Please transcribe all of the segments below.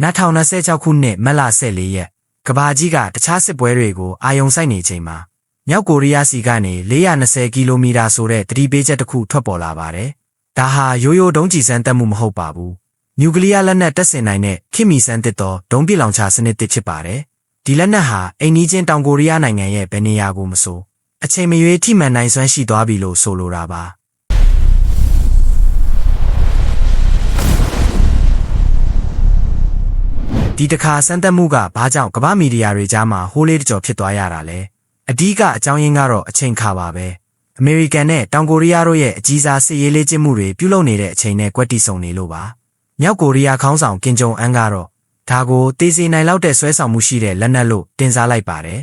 2026 ခုနှစ်မတ်လ14 ရက်ကဘာကြီးကတခြားစစ်ပွဲတွေကိုအာရုံစိုက်နေချိန်မှာမြောက်ကိုရီးယားစီကနေ420 ကီလိုမီတာဆိုတဲ့သတိပေးချက်တစ်ခုထွက်ပေါ်လာပါတယ်။ဒါဟာရိုးရိုးဒုံးကျည်စမ်းသပ်မှုမဟုတ်ပါဘူး။နျူကလ িয়ার လက်နက်တပ်ဆင်နိုင်တဲ့ခေတ်မီစမ်းသစ်သောဒုံးပစ်လောင်ချစနစ်တစ်ဖြစ်ပါတယ်။ဒီလက်နက်ဟာအိမ်နီးချင်းတောင်ကိုရီးယားနိုင်ငံရဲ့ဘယ်နေရာကိုမဆိုအချိန်မရွေးထိမှန်နိုင်စွမ်းရှိသွားပြီလို့ဆိုလိုတာပါ။ဒီတခါစမ်းသပ်မှုကဘာကြောင့်ကမ္ဘာမီဒီယာတွေကြားမှာဟိုးလေးတကြော်ဖြစ်သွားရတာလဲအဓိကအကြောင်းရင်းကတော့အချိန်ခါပါပဲအမေရိကန်နဲ့တောင်ကိုရီးယားတို့ရဲ့အကြီးစားစစ်ရေးလေ့ကျင့်မှုတွေပြုလုပ်နေတဲ့အချိန်နဲ့ကွက်တီဆုံနေလို့ပါမြောက်ကိုရီးယားခေါင်းဆောင်ကင်ဂျုံအန်ကတော့ဒါကိုတေးစေနိုင်လောက်တဲ့ဆွဲဆောင်မှုရှိတဲ့လက်နက်လို့တင်စားလိုက်ပါတယ်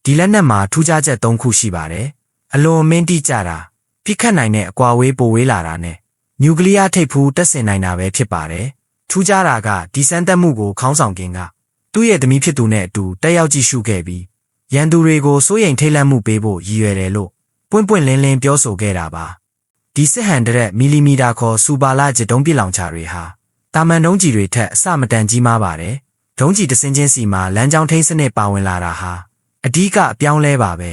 ဒီလက်နက်မှာထူးခြားချက်၃ခုရှိပါတယ်အလွန်အမင်းတိကျတာဖိခတ်နိုင်တဲ့အကွာဝေးပိုဝေးလာတာနဲ့နျူကလ িয়ার ထိပ်ဖူးတက်ဆင်နိုင်တာပဲဖြစ်ပါတယ်ထူးခြားတာကဒီစမ်းသပ်မှုကိုခေါင်းဆောင်ကင်ကသူ့ရဲ့သမီးဖြစ်သူနဲ့အတူတက်ရောက်ကြည့်ရှုခဲ့ပြီးရန်သူတွေကိုစိုးရိမ်ထိတ်လန့်မှုပေးဖို့ရည်ရွယ်တယ်လို့ပွင့်ပွင့်လင်းလင်းပြောဆိုခဲ့တာပါဒီစစ်ဟန်100 မီလီမီတာခေါ်စူပါလဂျစ်ဒုံးပစ်လောင်ချတွေဟာတာမန်ဒုံးကျည်တွေထက်အဆမတန်ကြီးမားပါတယ်ဒုံးကျည်တစ်စင်းချင်းစီမှာလမ်းကြောင်းထိန်းစနစ်ပါဝင်လာတာဟာအဓိကအပြောင်းလဲပါပဲ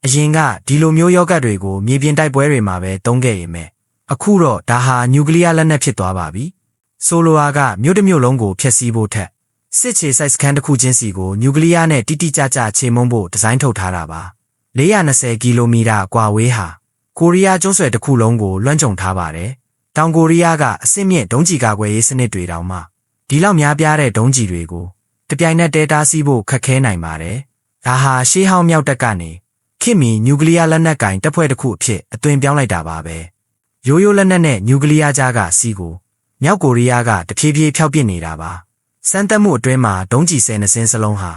အရင်ကဒီလိုမျိုးယောဂတ်တွေကိုမြေပြင်တိုက်ပွဲတွေမှာပဲသုံးခဲ့ရမယ်အခုတော့ဒါဟာနျူကလ িয়ার လက်နက်ဖြစ်သွားပါပြီဆိုလိုအားကမြို့တစ်မြို့လုံးကိုဖျက်ဆီးဖို့ထက်စစ်ခြေစိုက်စခန်းတစ်ခုချင်းစီကိုနျူကလ িয়ার နဲ့တိတိကျကျခြေမုံဖို့ဒီဇိုင်းထုတ်ထားတာပါ420 ကီလိုမီတာကွာဝေးဟာကိုရီးယားကျွန်းဆွယ်တစ်ခုလုံးကိုလွှမ်းခြုံထားပါတယ်တောင်ကိုရီးယားကအဆင့်မြင့်ဒုံးကျည်ကာကွယ်ရေးစနစ်တွေတောင်မှဒီလောက်များပြားတဲ့ဒုံးကျည်တွေကိုတပြိုင်နက်တည်းတားဆီးဖို့ခက်ခဲနိုင်ပါတယ်ဒါဟာရှေးဟောင်းမြောက်တက်ကနေခေတ်မီနျူကလ িয়ার လက်နက်ကင်တပ်ဖွဲ့တစ်ခုအဖြစ်အသွင်ပြောင်းလိုက်တာပါပဲရိုးရိုးလက်နက်နဲ့နျူကလ িয়ার ကြားကစီးကိုမြောက်ကိုရီးယားကတဖြည်းဖြည်းဖျောက်ပစ်နေတာပါစမ်းသပ်မှုအတွင်းမှာဒုံးကျည်10 စင်းစလုံးဟာ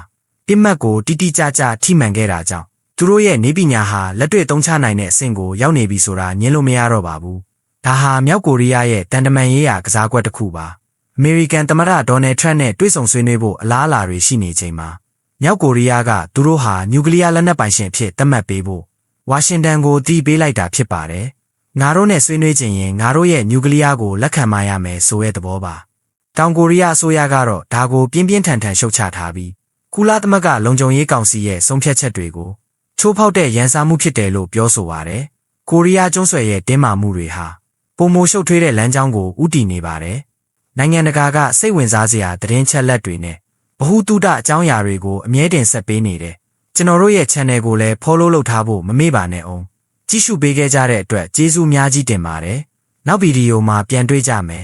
ပြစ်မှတ်ကိုတိတိကျကျထိမှန်ခဲ့တာကြောင့်သူတို့ရဲ့နေပညာဟာလက်တွေ့သုံးချနိုင်တဲ့အဆင့်ကိုရောက်နေပြီဆိုတာညင်းလို့မရတော့ပါဘူးဒါဟာမြောက်ကိုရီးယားရဲ့တန်တမန်ရေးရာကစားကွက်တစ်ခုပါအမေရိကန်သမ္မတဒေါ်နယ်ထရန့်နဲ့တွေ့ဆုံဆွေးနွေးဖို့အလားအလာတွေရှိနေချိန်မှာမြောက်ကိုရီးယားကသူတို့ဟာနျူကလ িয়ার လက်နက်ပိုင်ရှင်ဖြစ်သတ်မှတ်ပေးဖို့ဝါရှင်တန်ကိုတီးပေးလိုက်တာဖြစ်ပါတယ်ငါတို့နဲ့ဆွေးနွေးခြင်းရင်ငါတို့ရဲ့နျူကလ িয়ার ကိုလက်ခံမရမယ်ဆိုတဲ့သဘောပါတောင်ကိုရီးယားအစိုးရကတော့ဒါကိုပြင်းပြင်းထန်ထန်ရှုတ်ချထားပြီးကုလသမဂ္ဂလုံခြုံရေးကောင်စီရဲ့ဆုံးဖြတ်ချက်တွေကိုချိုးဖောက်တဲ့ရန်စာမှုဖြစ်တယ်လို့ပြောဆိုပါတယ်ကိုရီးယားကျွန်းဆွယ်ရဲ့တင်းမာမှုတွေဟာပုံမိုရှုပ်ထွေးတဲ့လမ်းကြောင်းကိုဥတီနေပါတယ်နိုင်ငံတကာကစိတ်ဝင်စားစရာသတင်းချက်လက်တွေနဲ့ဗဟုသုတအကြောင်းအရာတွေကိုအမြဲတမ်းဆက်ပေးနေတယ်ကျွန်တော်တို့ရဲ့ channel ကိုလည်း follow လုပ်ထားဖို့မမေ့ပါနဲ့အောင်ကြည့်ရှုပေးခဲ့ကြတဲ့အတွက်ကျေးဇူးအများကြီးတင်ပါတယ်နောက်ဗီဒီယိုမှာပြန်တွေ့ကြမယ်